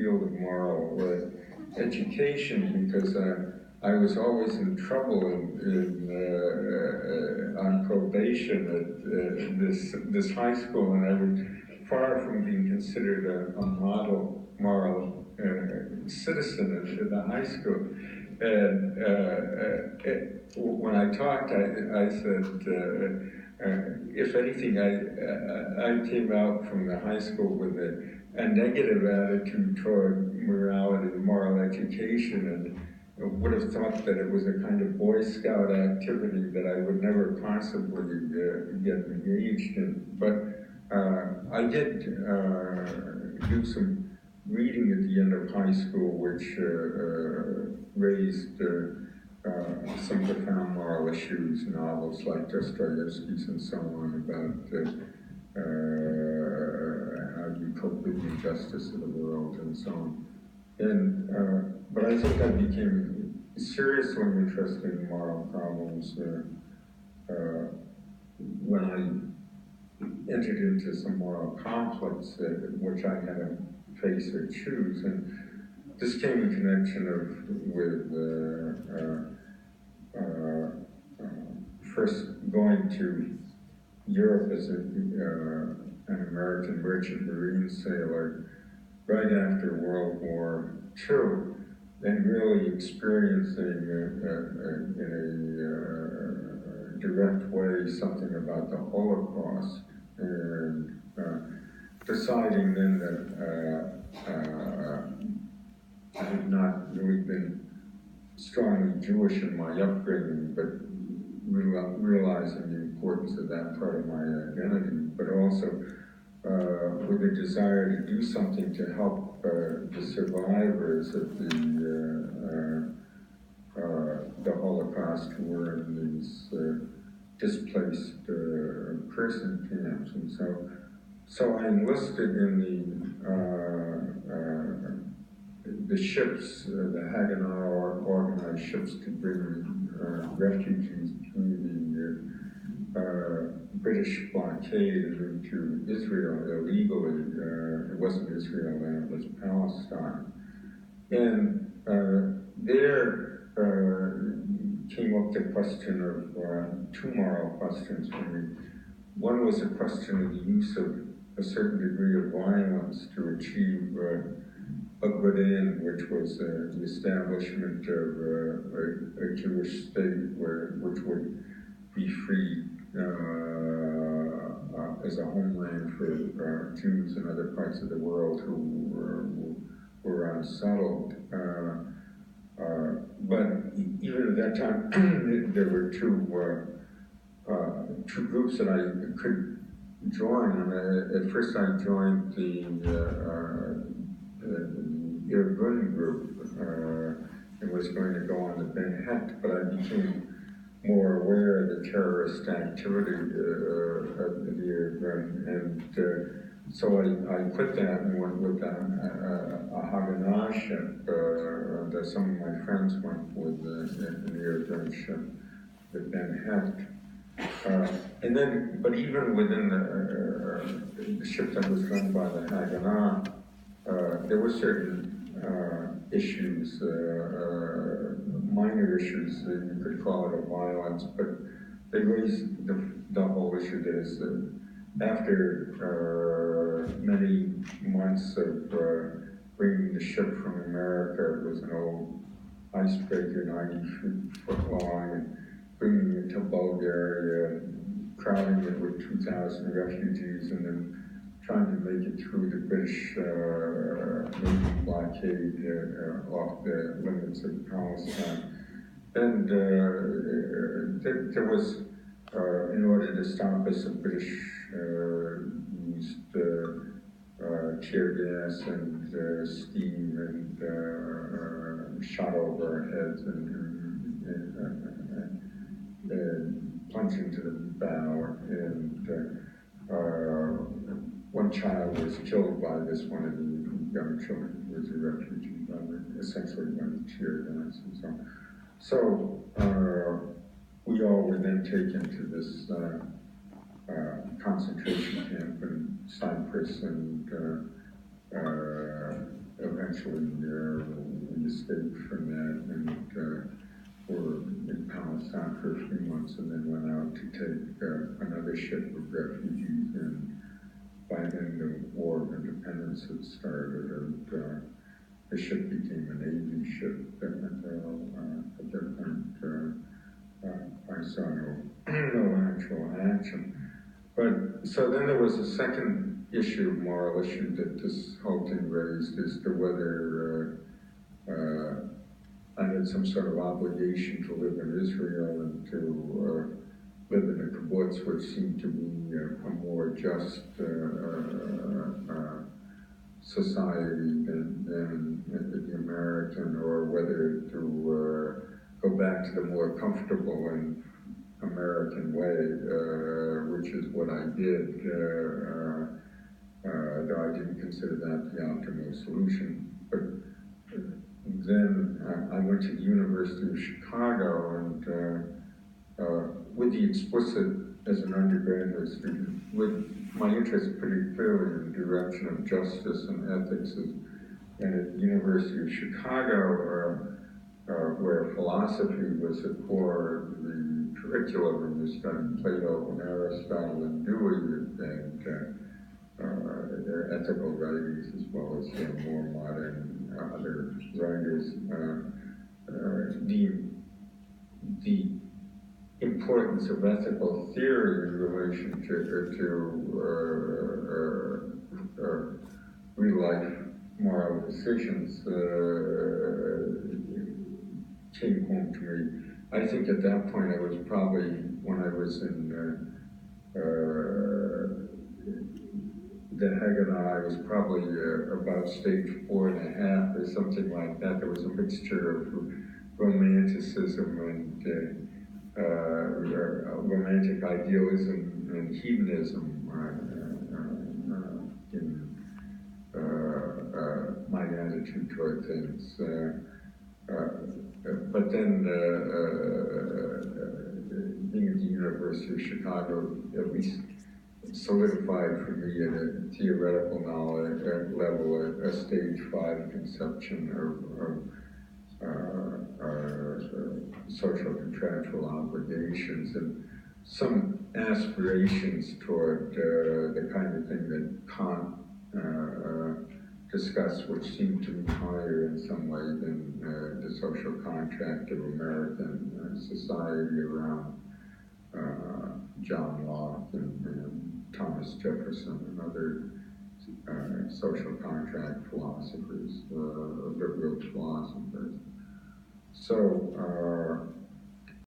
field of moral education, because I was always in trouble on probation at this high school, and I was far from being considered a model moral citizen at the high school. And when I talked, I said, if anything, I came out from the high school with a negative attitude toward morality and moral education, and would have thought that it was a kind of Boy Scout activity that I would never possibly get engaged in. But I did do some reading at the end of high school, which raised some profound moral issues, novels like Dostoevsky's and so on, about how you cope with the injustice of the world and so on. And but I think I became seriously interested in moral problems when I entered into some moral conflicts which I had to face or choose. And this came in connection with first going to Europe as an American merchant marine sailor right after World War II, and really experiencing in a direct way something about the Holocaust, and deciding then that I had not really been strongly Jewish in my upbringing, but realizing the importance of that part of my identity, but also with a desire to do something to help the survivors of the Holocaust who were in these displaced person camps. And so I enlisted in the ships, the Haganah organized ships to bring refugees between the British blockade into Israel illegally. It wasn't Israel then, it was Palestine. And there came up the question of two moral questions for me. One was a question of the use of a certain degree of violence to achieve a good end, which was the establishment of a Jewish state which would be free as a homeland for Jews in other parts of the world who were unsettled. But even at that time, there were two groups that I could join. And at first, I joined the Irgun group and was going to go on the Ben Het, but I became more aware of the terrorist activity of the Irgun, and so I quit that and went with a Haganah ship that some of my friends went with the Irgun ship, the Ben Het. And then, but even within the ship that was run by the Haganah, there were certain issues, minor issues, you could call it a violence, but they raised the whole issue that is after many months of bringing the ship from America, it was an old icebreaker, 90 foot long, and bringing it to Bulgaria, crowding it with 2,000 refugees, and then trying to make it through the British Navy blockade off the limits of Palestine. And there was, in order to stop us, the British used tear gas and steam and shot over our heads and plunged into the bow. And one child was killed by this, one of the young children who was a refugee, essentially by the tear gas and so on. So we all were then taken to this concentration camp in Cyprus, and eventually we escaped from that and were in Palestine for a few months, and then went out to take another ship of refugees. And by then the War of Independence had started, and the ship became a Navy ship. And at that point, I saw no actual action. But so then there was a second issue, moral issue, that this whole thing raised as to whether I had some sort of obligation to live in Israel and to live in a kibbutz, which seemed to be a more just society than the American, or whether to go back to the more comfortable and American way, which is what I did, though I didn't consider that the optimal solution. But then I went to the University of Chicago, and with the explicit, as an undergraduate student, with my interest pretty clearly in the direction of justice and ethics, and at the University of Chicago, where philosophy was the core of the curriculum, and you studied Plato and Aristotle and Dewey and their ethical writings, as well as their more modern other writers. The importance of ethical theory in relation to real life moral decisions came home to me. I think at that point I was probably, when I was in the Haggadah, I was probably about stage 4.5 or something like that. There was a mixture of romanticism and romantic idealism and hedonism in my attitude toward things. But then, being at the University of Chicago at least solidified for me at a theoretical knowledge level a stage 5 conception of social contractual obligations and some aspirations toward the kind of thing that Kant discussed, which seemed to be higher in some way than the social contract of American society around John Locke and Thomas Jefferson and other social contract philosophers, liberal philosophers. So